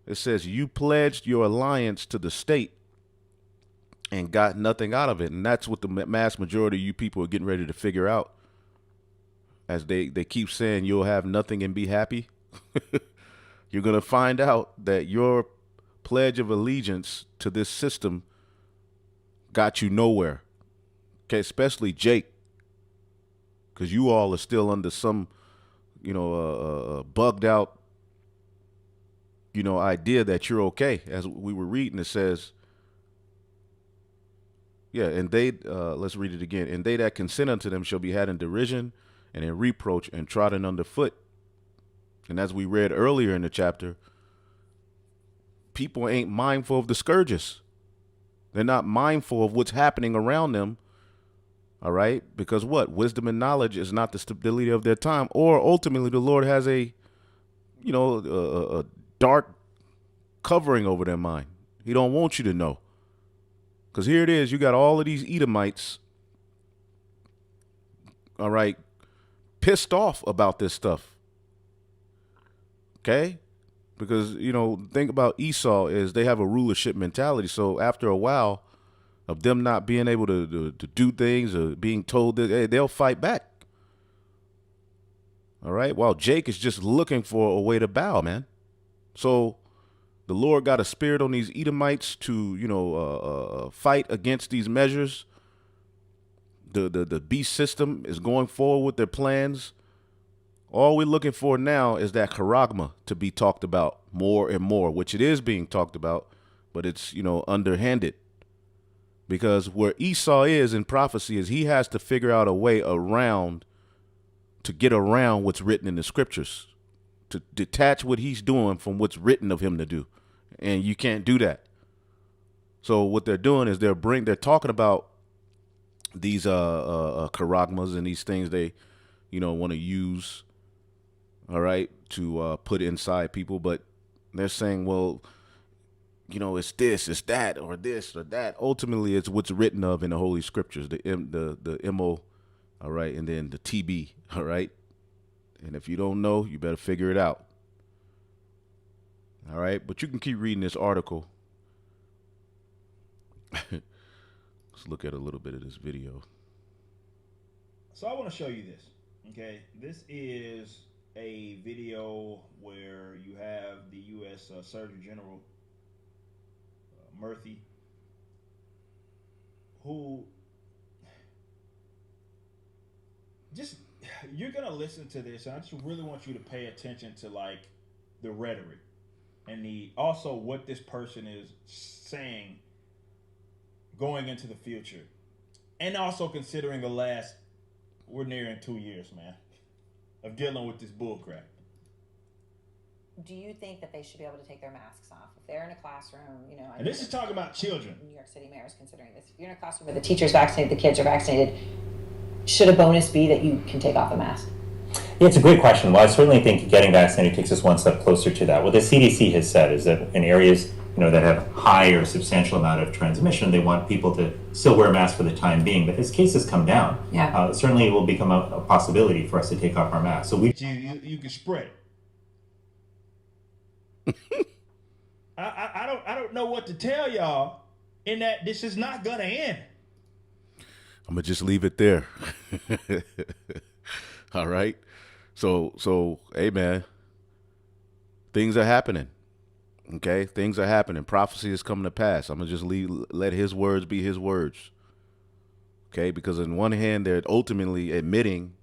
It says you pledged your alliance to the state and got nothing out of it. And that's what the mass majority of you people are getting ready to figure out. As they keep saying you'll have nothing and be happy. You're going to find out that your pledge of allegiance to this system got you nowhere. Okay, especially Jake. Because you all are still under some, bugged out, idea that you're okay. As we were reading, it says, and they, let's read it again. And they that consent unto them shall be had in derision and in reproach and trodden underfoot. And as we read earlier in the chapter, people ain't mindful of the scourges. They're not mindful of what's happening around them. All right. Because what? Wisdom and knowledge is not the stability of their time. Or ultimately, the Lord has a dark covering over their mind. He don't want you to know. Because here it is. You got all of these Edomites, all right, pissed off about this stuff. Okay? Because, the thing about Esau is they have a rulership mentality. So after a while of them not being able to do things or being told that, hey, they'll fight back. All right? While Jake is just looking for a way to bow, man. So the Lord got a spirit on these Edomites to, fight against these measures. The beast system is going forward with their plans. All we're looking for now is that charagma to be talked about more and more, which it is being talked about, but it's, underhanded. Because where Esau is in prophecy is he has to figure out a way to get around what's written in the scriptures, to detach what he's doing from what's written of him to do. And you can't do that. So what they're doing is they're talking about these charagmas and these things they, want to use, all right, to put inside people. But they're saying, well, it's this, it's that, or this or that. Ultimately, it's what's written of in the Holy Scriptures, the MO, all right, and then the TB, all right. And if you don't know, you better figure it out. All right, but you can keep reading this article. Let's look at a little bit of this video. So I want to show you this. Okay, this is a video where you have the U.S. Surgeon General Murthy, who you're gonna listen to this, and I just really want you to pay attention to like the rhetoric and also what this person is saying going into the future, and also considering the last, we're nearing 2 years, man, of dealing with this bullcrap. Do you think that they should be able to take their masks off if they're in a classroom? You know, And this is talking about children. New York City mayor is considering this. If you're in a classroom where the teacher's vaccinated, the kids are vaccinated, should a bonus be that you can take off a mask? Yeah, it's a great question. Well, I certainly think getting vaccinated takes us one step closer to that. What the CDC has said is that in areas that have high or substantial amount of transmission, they want people to still wear masks for the time being. But as cases come down, certainly it will become a possibility for us to take off our masks. So you can spread it. I don't know what to tell y'all in that this is not gonna end. I'm gonna just leave it there. All right. So hey man, things are happening. Okay, things are happening. Prophecy is coming to pass. I'm gonna just let his words be his words. Okay, because on one hand they're ultimately admitting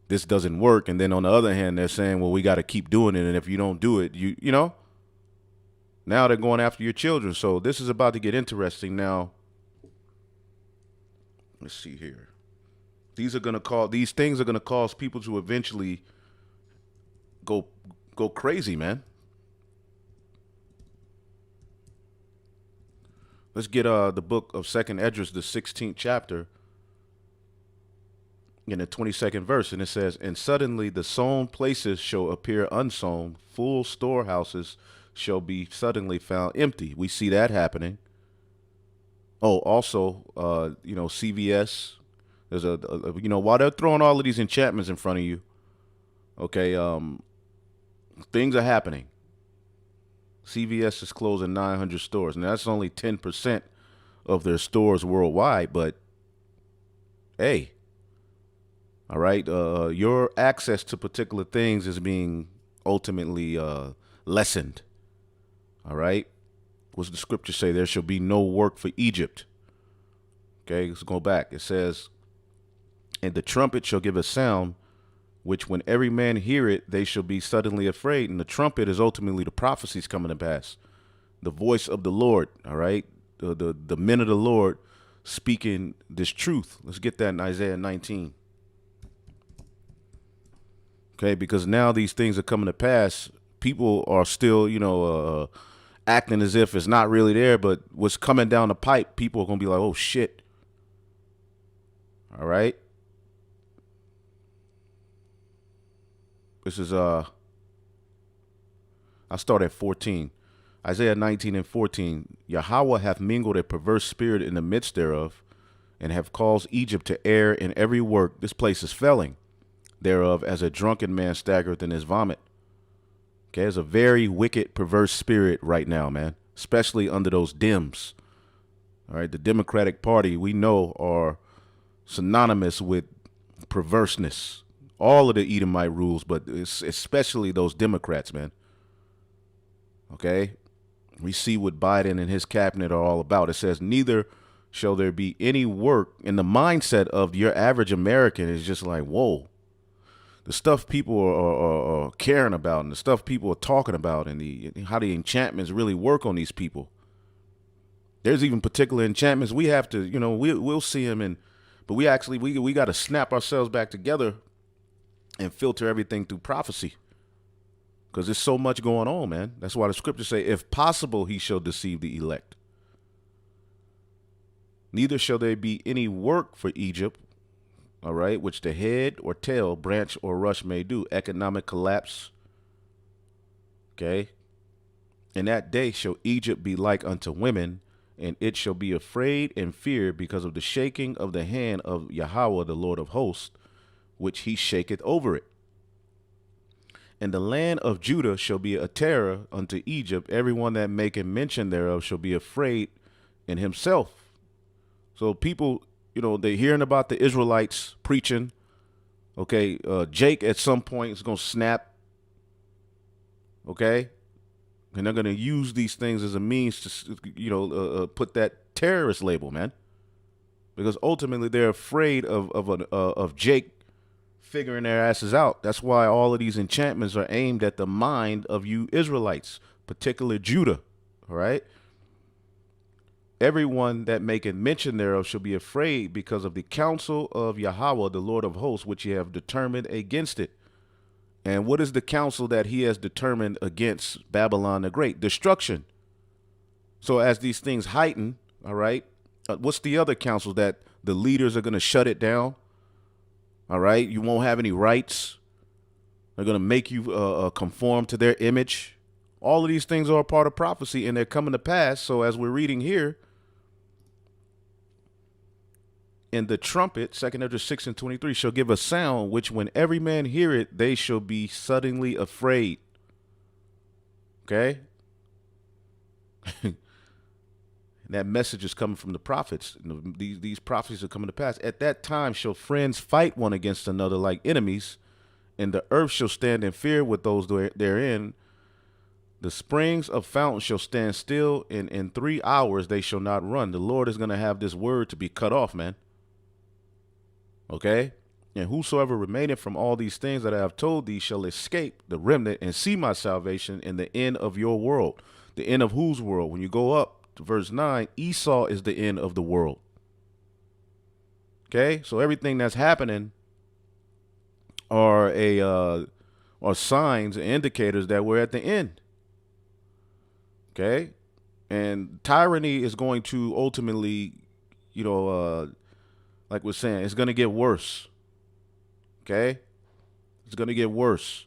this doesn't work, and then on the other hand they're saying, well, we got to keep doing it, and if you don't do it, you know. Now they're going after your children. So this is about to get interesting. Now, let's see here. These things are gonna cause people to eventually go crazy, man. Let's get the book of 2nd Esdras, the 16th chapter, in the 22nd verse, and it says, "And suddenly the sown places shall appear unsown, full storehouses shall be suddenly found empty." We see that happening. Oh, also, CVS. There's while they're throwing all of these enchantments in front of you, okay, things are happening. CVS is closing 900 stores, and that's only 10% of their stores worldwide. But hey, all right, your access to particular things is being ultimately lessened. All right, what's the scripture say? There shall be no work for Egypt. Okay, let's go back. It says, "And the trumpet shall give a sound, which when every man hear it, they shall be suddenly afraid." And the trumpet is ultimately the prophecies coming to pass. The voice of the Lord, all right? The men of the Lord speaking this truth. Let's get that in Isaiah 19. Okay, because now these things are coming to pass. People are still, acting as if it's not really there, but what's coming down the pipe, people are going to be like, oh, shit. All right? This is, I'll start at 14. Isaiah 19 and 14. "Yahweh hath mingled a perverse spirit in the midst thereof, and have caused Egypt to err in every work. This place is felling thereof, as a drunken man staggereth in his vomit." Okay, there's a very wicked, perverse spirit right now, man, especially under those Dems. All right, the Democratic Party, we know, are synonymous with perverseness. All of the Edomite rules, but it's especially those Democrats, man. Okay? We see what Biden and his cabinet are all about. It says, "Neither shall there be any work." In the mindset of your average American is just like, whoa. The stuff people are caring about, and the stuff people are talking about, and how the enchantments really work on these people. There's even particular enchantments we have to, we'll see them, but we actually, we got to snap ourselves back together and filter everything through prophecy, because there's so much going on, man. That's why the scriptures say, "If possible, he shall deceive the elect." "Neither shall there be any work for Egypt," all right, "which the head or tail, branch or rush may do." Economic collapse. Okay. "In that day shall Egypt be like unto women, and it shall be afraid and fear because of the shaking of the hand of Yahweh, the Lord of hosts, which he shaketh over it. And the land of Judah shall be a terror unto Egypt. Everyone that maketh mention thereof shall be afraid in himself." So people, they're hearing about the Israelites preaching. Okay, Jake at some point is going to snap. Okay, and they're going to use these things as a means to, put that terrorist label, man. Because ultimately they're afraid of Jake figuring their asses out. That's why all of these enchantments are aimed at the mind of you Israelites, particularly Judah. All right. everyone that maketh mention thereof shall be afraid because of the counsel of Yahweh, the Lord of hosts, which ye have determined against it. And what is the counsel that he has determined against Babylon the Great? Destruction. So as these things heighten, all right, what's the other counsel? That the leaders are going to shut it down. All right. You won't have any rights. They're going to make you conform to their image. All of these things are a part of prophecy, and they're coming to pass. So as we're reading here, and the trumpet, 2 Ezra 6:23, shall give a sound, which when every man hear it, they shall be suddenly afraid. Okay? That message is coming from the prophets. These prophecies are coming to pass. At that time shall friends fight one against another like enemies, and the earth shall stand in fear with those therein. The springs of fountains shall stand still, and in 3 hours they shall not run. The Lord is going to have this word to be cut off, man. Okay? And whosoever remaineth from all these things that I have told thee shall escape the remnant and see my salvation in the end of your world. The end of whose world? When you go up to verse 9, Esau is the end of the world. Okay? So everything that's happening are signs and indicators that we're at the end. Okay? And tyranny is going to ultimately, like we're saying, it's going to get worse. Okay? It's going to get worse.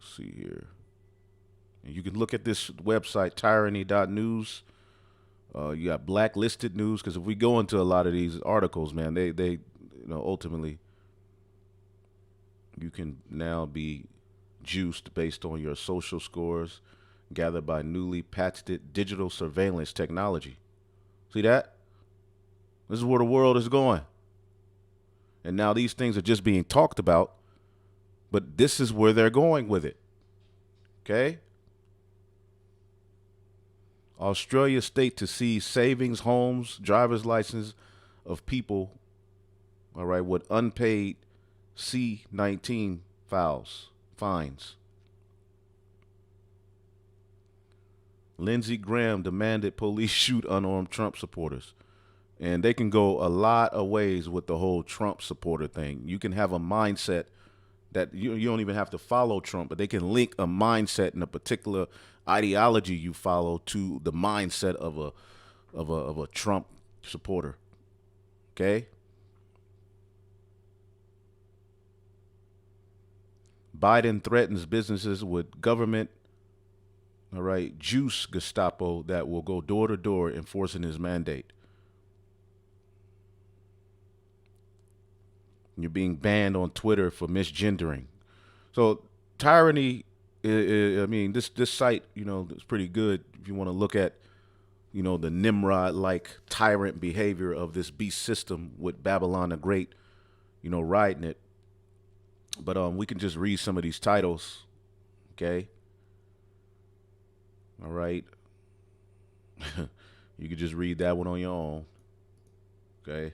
Let's see here. And you can look at this website, tyranny.news. You got blacklisted news, because if we go into a lot of these articles, man, they ultimately you can now be juiced based on your social scores gathered by newly patented digital surveillance technology. See that? This is where the world is going. And now these things are just being talked about, but this is where they're going with it. Okay? Australia state to seize savings, homes, driver's license of people, all right, with unpaid C-19 fines. Lindsey Graham demanded police shoot unarmed Trump supporters. And they can go a lot of ways with the whole Trump supporter thing. You can have a mindset that you don't even have to follow Trump, but they can link a mindset and a particular ideology you follow to the mindset of a Trump supporter. Okay? Biden threatens businesses with government, all right, juice Gestapo that will go door to door enforcing his mandate. You're being banned on Twitter for misgendering. So tyranny, I mean, this site, it's pretty good if you want to look at, the Nimrod-like tyrant behavior of this beast system with Babylon the Great, riding it. But we can just read some of these titles, okay? All right. You can just read that one on your own, okay?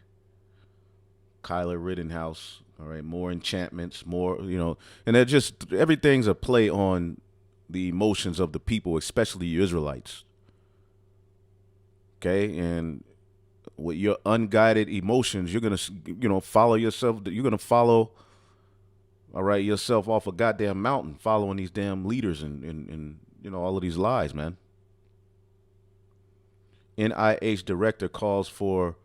Kyler Rittenhouse, all right, more enchantments, more, and they're just, everything's a play on the emotions of the people, especially you Israelites. Okay, and with your unguided emotions, you're going to, follow yourself, you're going to follow, all right, yourself off a goddamn mountain, following these damn leaders and all of these lies, man. NIH director calls for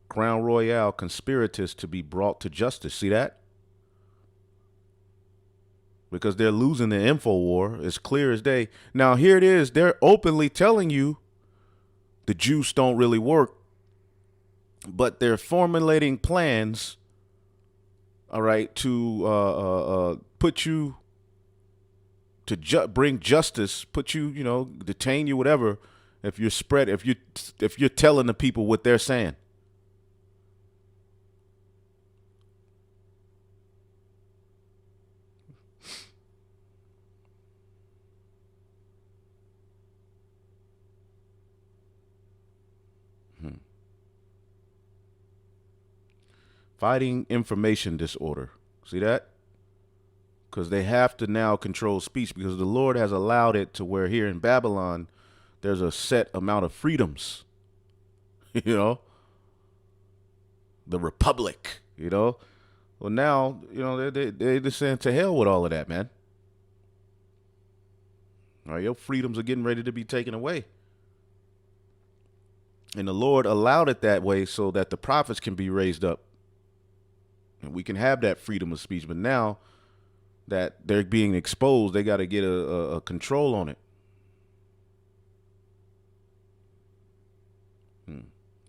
Crown Royale conspirators to be brought to justice. See that? Because they're losing the info war. It's clear as day. Now, here it is. They're openly telling you the juice don't really work, but they're formulating plans, all right, to put you, to bring justice, put you, detain you, whatever, if you're telling the people what they're saying. Fighting information disorder. See that? Because they have to now control speech, because the Lord has allowed it to where here in Babylon, there's a set amount of freedoms. You know, the republic. You know, well now they're just saying to hell with all of that, man. All right, your freedoms are getting ready to be taken away. And the Lord allowed it that way so that the prophets can be raised up. And we can have that freedom of speech. But now that they're being exposed, they got to get a control on it.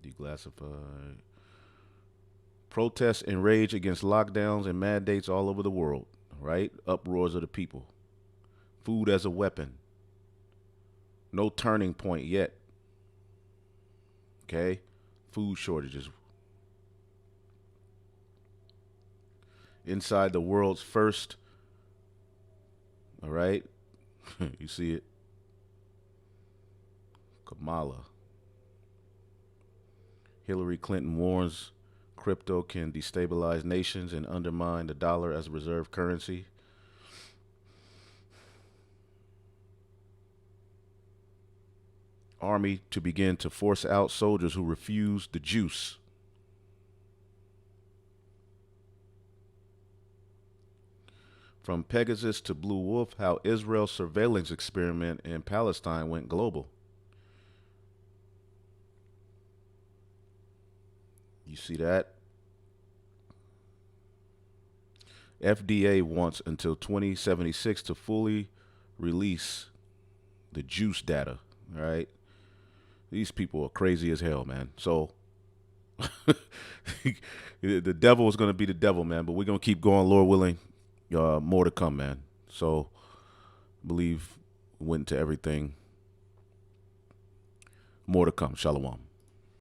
Declassified. Protests and rage against lockdowns and mandates all over the world. Right? Uproars of the people. Food as a weapon. No turning point yet. Okay? Food shortages. Inside the world's first. All right? You see it? Kamala. Hillary Clinton warns crypto can destabilize nations and undermine the dollar as a reserve currency. Army to begin to force out soldiers who refuse the juice. From Pegasus to Blue Wolf, how Israel's surveillance experiment in Palestine went global. You see that? FDA wants until 2076 to fully release the juice data, all right? These people are crazy as hell, man. So the devil is going to be the devil, man, but we're going to keep going, Lord willing. More to come, man. So I believe we went into everything. More to come. Shalom.